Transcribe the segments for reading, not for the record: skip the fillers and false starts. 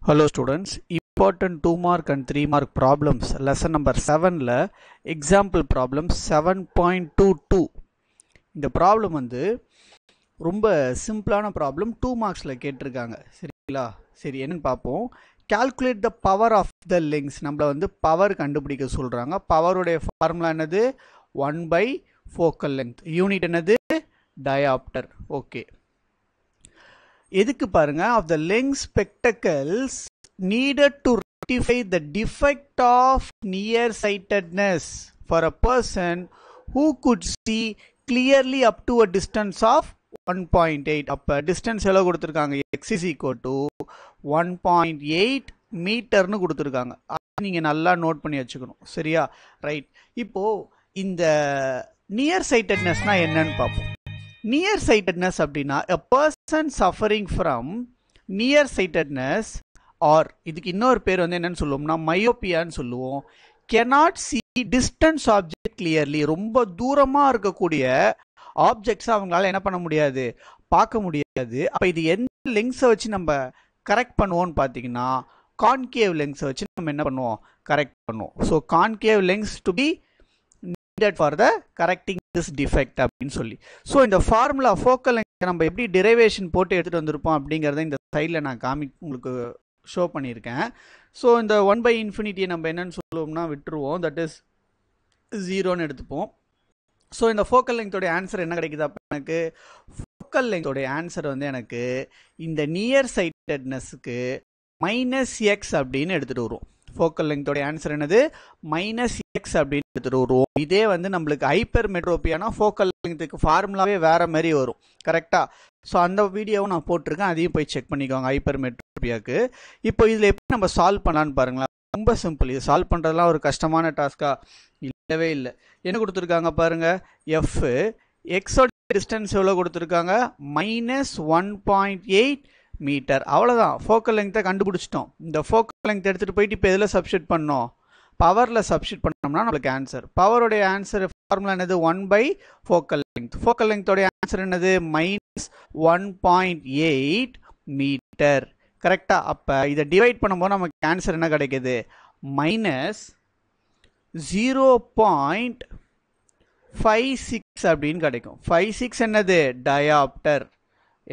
Hello students, important 2 mark and 3 mark problems lesson number 7 la example problem 7.22 இந்த problem வந்து ரொம்ப சிம்பிளான problem 2 மார்க்ஸ்ல கேட்டிருக்காங்க. சரிங்களா? சரி, என்னன்னு பார்ப்போம். calculate the power of the lengths. நம்மள வந்து பவர் கண்டுபிடிக்க சொல்றாங்க. பவருடைய ஃபார்முலா என்னது? 1 by focal length. யூனிட் என்னது? diopter. ஓகே, எதுக்கு பாருங்க, of the length spectacles needed to rectify the defect of nearsightedness for a person who could see clearly up to a distance of 1.8. அப்ப distance எவ்வளவு கொடுத்திருக்காங்க? x is equal to 1.8 மீட்டர்னு கொடுத்திருக்காங்க. நீங்க நல்லா note பண்ணி வச்சுக்கணும். சரியா? ரைட். இப்போ இந்த நியர்சைட்டட்னஸ்னா என்னன்னு பார்ப்போம். Nearsightedness அப்படின்னா a person suffering from nearsightedness or இதுக்கு இன்னொரு பேர் வந்து என்னன்னு சொல்லுவோம்னா மயோபியான்னு சொல்லுவோம். cannot see distance object clearly. ரொம்ப தூரமா இருக்கக்கூடிய ஆப்ஜெக்ட்ஸ் அவங்களால என்ன பண்ண முடியாது? பார்க்க முடியாது. அப்ப இது எந்த லெங்ஸை வச்சு நம்ம கரெக்ட் பண்ணுவோம்னு பார்த்தீங்கன்னா கான்கேவ் லெங்ஸை வச்சு நம்ம என்ன பண்ணுவோம்? கரெக்ட் பண்ணுவோம். So concave lens to be needed for the correcting this defect அப்படின்னு சொல்லி. ஸோ இந்த ஃபார்முலா ஃபோக்கல் லெங்த் நம்ம எப்படி டெரிவேஷன் போட்டு எடுத்துகிட்டு வந்திருப்போம் அப்படிங்கிறத இந்த சைடில் நான் உங்களுக்கு ஷோ பண்ணியிருக்கேன். ஸோ இந்த 1/∞ நம்ம என்னன்னு சொல்லுவோம்னா விட்டுருவோம், தட் இஸ் 0ன்னு எடுத்துப்போம். ஸோ இந்த ஃபோக்கல் லெங்த்தோடைய ஆன்சர் என்ன கிடைக்குது? அப்போ எனக்கு ஃபோக்கல் லெங்த்தோடைய ஆன்சர் வந்து எனக்கு இந்த நியர் சைட்டட்னஸ்க்கு -x அப்படின்னு எடுத்துகிட்டு வருவோம். ஃபோக்கல் லெங்த்தோடைய ஆன்சர் என்னது? -x அப்படின்னு எடுத்துகிட்டு வருவோம். இதே வந்து நம்மளுக்கு ஹைப்பர் மெட்ரோபியானா ஃபோக்கல் லெங்த்துக்கு ஃபார்முலாவே வேற மாதிரி வரும். கரெக்டா? ஸோ அந்த வீடியோவும் நான் போட்டிருக்கேன், அதையும் போய் செக் பண்ணிக்கோங்க ஹைப்பர் மெட்ரோபியாவுக்கு. இப்போ இதில் எப்படி நம்ம சால்வ் பண்ணலான்னு பாருங்களேன். ரொம்ப சிம்பிள். இது சால்வ் பண்ணுறதுலாம் ஒரு கஷ்டமான டாஸ்கா இல்லவே இல்லை. என்ன கொடுத்துருக்காங்க பாருங்க, எஃப் எக்ஸோட டிஸ்டன்ஸ் எவ்வளோ கொடுத்துருக்காங்க? -1.8 மீட்டர். அவ்வளோதான், ஃபோக்கல் லெங்த்தை கண்டுபிடிச்சிட்டோம். இந்த ஃபோக்கல் லெங்த் எடுத்துகிட்டு போயிட்டு இப்போ எதில் சப்ஸ்டிட் பண்ணோம்? பவரில் சப்ஸ்டிட் பண்ணோம்னா நம்மளுக்கு ஆன்சர். பவருடைய ஆன்சர் ஃபார்முலா என்னது? 1 by ஃபோக்கல் லெங்த். ஃபோக்கல் லெங்த்தோடைய ஆன்சர் என்னது? -1.8 மீட்டர். கரெக்டா? அப்போ இதை டிவைட் பண்ணும்போது நமக்கு ஆன்சர் என்ன கிடைக்குது? -0.56 அப்படின்னு கிடைக்கும். 56 என்னது? டயாப்டர்.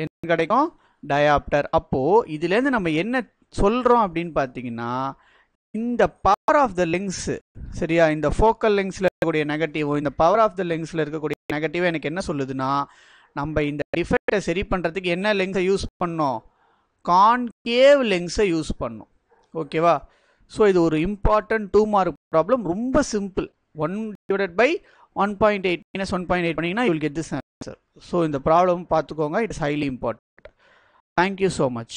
என்ன கிடைக்கும்? டயாப்டர். அப்போ இதுலேருந்து நம்ம என்ன சொல்றோம் அப்படின்னு பார்த்தீங்கன்னா, இந்த பவர் ஆஃப் த லெங்ஸ், சரியா, இந்த ஃபோக்கல் லெங்ஸ்ல இருக்கக்கூடிய நெகட்டிவ், இந்த பவர் ஆஃப் த லெங்ஸ்ல இருக்கக்கூடிய நெகட்டிவ் எனக்கு என்ன சொல்லுதுன்னா, நம்ம இந்த டிஃபெக்டை சரி பண்றதுக்கு என்ன லெங்ஸை யூஸ் பண்ணோம்? கான்கேவ் லெங்ஸை யூஸ் பண்ணோம். ஓகேவா? ஸோ இது ஒரு இம்பார்ட்டன்ட் 2 மார்க் ப்ராப்ளம். ரொம்ப சிம்பிள். 1 divided by 1.8 minus 1.8 பண்ணீங்கன்னா you will get this answer. So இந்த ப்ராப்ளம் பார்த்துக்கோங்க. It's highly important. Thank you so much.